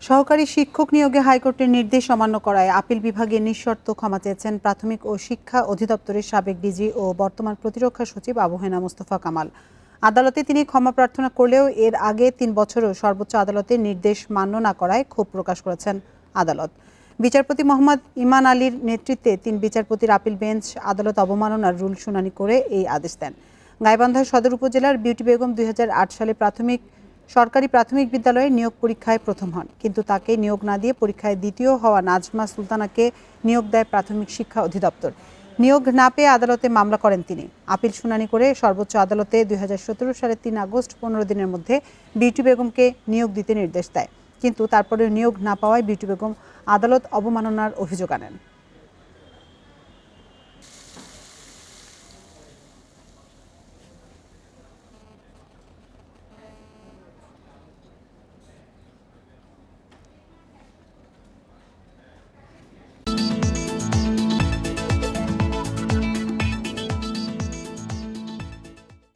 সহকারী শিক্ষক নিয়োগে হাইকোর্টের নির্দেশ অমান্য করায় আপিল বিভাগে নিঃশর্ত ক্ষমা চেয়েছেন প্রাথমিক ও শিক্ষা অধিদপ্তরের সাবেক ডিজি ও বর্তমান প্রতিরক্ষা সচিব আবু হেনা মোস্তফা কামাল। আদালতে তিনি ক্ষমা প্রার্থনা করলেও এর আগে ৩ বছরও সর্বোচ্চ আদালতের নির্দেশ মান্য না করায় ক্ষোভ প্রকাশ করেছেন আদালত। বিচারপতি মোহাম্মদ ইমান আলীর নেতৃত্বে ৩ বিচারপতির আপিল বেঞ্চ আদালত অবমাননার রুল শুনানি করে এই আদেশ দেন। গাইবান্ধা সদর উপজেলার বিউটি বেগম ২০০৮ সালে সরকারি প্রাথমিক বিদ্যালয়ে নিয়োগ পরীক্ষায় প্রথম হন, কিন্তু তাকে নিয়োগ না দিয়ে পরীক্ষায় দ্বিতীয় হওয়া নাজমা সুলতানাকে নিয়োগ দেয় প্রাথমিক শিক্ষা অধিদপ্তর। নিয়োগ না পেয়ে আদালতে মামলা করেন তিনি। আপিল শুনানি করে সর্বোচ্চ আদালতে ২০১৭ সালের ৩ আগস্ট ১৫ দিনের মধ্যে বিউটি বেগমকে নিয়োগ দিতে নির্দেশ দেয়, কিন্তু তারপরে নিয়োগ না পাওয়ায় বিউটি বেগম আদালত অবমাননার অভিযোগ আনেন।